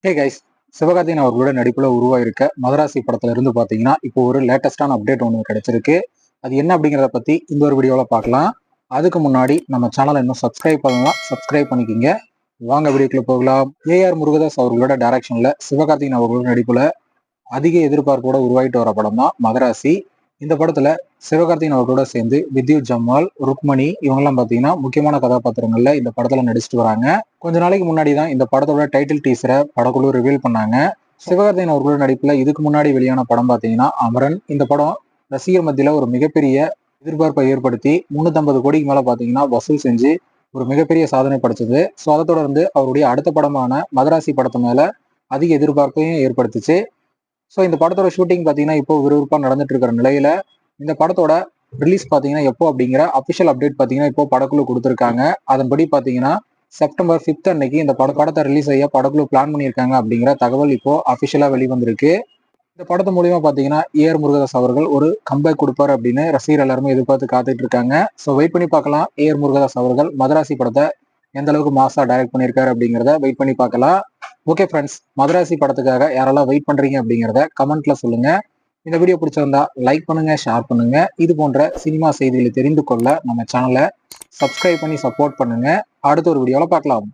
Hey guys, Sivakarthikeyan அவர்களோட நடிப்புல உருவாயிருக்க மதராசி படத்துல இருந்து பாத்தீங்கன்னா இப்போ ஒரு லேட்டஸ்டான அப்டேட் ஒன்று கிடைச்சிருக்கு. அது என்ன அப்படிங்கிறத பத்தி இந்த ஒரு வீடியோல பார்க்கலாம். அதுக்கு முன்னாடி நம்ம சேனலை இன்னும் சப்ஸ்கிரைப் பண்ணலாம், சப்ஸ்கிரைப் பண்ணிக்கிங்க. வாங்க வீடியோக்குள்ள போகலாம். ஏஆர் முருகதாஸ் அவர்களோட டைரக்ஷன்ல சிவகார்த்திகேயன் அவர்களோட நடிப்புல அதிக எதிர்பார்ப்போட உருவாயிட்டு வர படம் தான் மதராசி. இந்த படத்துல சிவகார்த்திகேயன் அவர்களோட சேர்ந்து வித்யுத் ஜம்வால், ருக்மணி இவங்கெல்லாம் பாத்தீங்கன்னா முக்கியமான கதாபாத்திரங்கள்ல இந்த படத்துல நடிச்சிட்டு வராங்க. கொஞ்ச நாளைக்கு முன்னாடி தான் இந்த படத்தோட டைட்டில் டீசரை படக்குழு ரிவீல் பண்ணாங்க. சிவகார்த்திகேயன் அவர்களோட நடிப்புல இதுக்கு முன்னாடி வெளியான படம் பாத்தீங்கன்னா அமரன். இந்த படம் ரசிகர் மத்தியில ஒரு மிகப்பெரிய எதிர்பார்ப்பை ஏற்படுத்தி 350 கோடிக்கு மேல பாத்தீங்கன்னா வசூல் செஞ்சு ஒரு மிகப்பெரிய சாதனை படைச்சது. ஸோ அதை தொடர்ந்து அவருடைய அடுத்த படமான மதராசி படத்து மேல அதிக எதிர்பார்ப்பையும் ஏற்படுத்துச்சு. ஸோ இந்த படத்தோட ஷூட்டிங் பார்த்தீங்கன்னா இப்போ விறுவிறுப்பாக நடந்துட்டு இருக்கிற நிலையில இந்த படத்தோட ரிலீஸ் பார்த்தீங்கன்னா எப்போ அப்படிங்கிற அஃபிஷியல் அப்டேட் பார்த்தீங்கன்னா இப்போ படக்குழு கொடுத்துருக்காங்க. அதன்படி பார்த்தீங்கன்னா செப்டம்பர் 5 அன்னைக்கு இந்த படத்தை ரிலீஸ் செய்ய படக்குழு பிளான் பண்ணியிருக்காங்க அப்படிங்கிற தகவல் இப்போ அஃபிஷியலாக வெளிவந்திருக்கு. இந்த படத்து மூலியமா பார்த்தீங்கன்னா ஏஆர் முருகதாஸ் அவர்கள் ஒரு கம்பேக் கொடுப்பாரு அப்படின்னு ரசிகர் எல்லாருமே எதிர்பார்த்து காத்துட்டு இருக்காங்க. ஸோ வெயிட் பண்ணி பார்க்கலாம் ஏஆர் முருகதாஸ் அவர்கள் மதராசி படத்தை எந்த அளவுக்கு மாசா டைரக்ட் பண்ணியிருக்காரு அப்படிங்கிறத வெயிட் பண்ணி பார்க்கலாம். ஓகே ஃப்ரெண்ட்ஸ், மதராசி படத்துக்காக யாரெல்லாம் வெயிட் பண்றீங்க அப்படிங்கிறத கமெண்ட்ல சொல்லுங்க. இந்த வீடியோ பிடிச்சிருந்தா லைக் பண்ணுங்க, ஷேர் பண்ணுங்க. இது போன்ற சினிமா செய்திகளை தெரிந்து கொள்ள நம்ம சேனலை சப்ஸ்கிரைப் பண்ணி சப்போர்ட் பண்ணுங்க. அடுத்த ஒரு வீடியோல பார்க்கலாம்.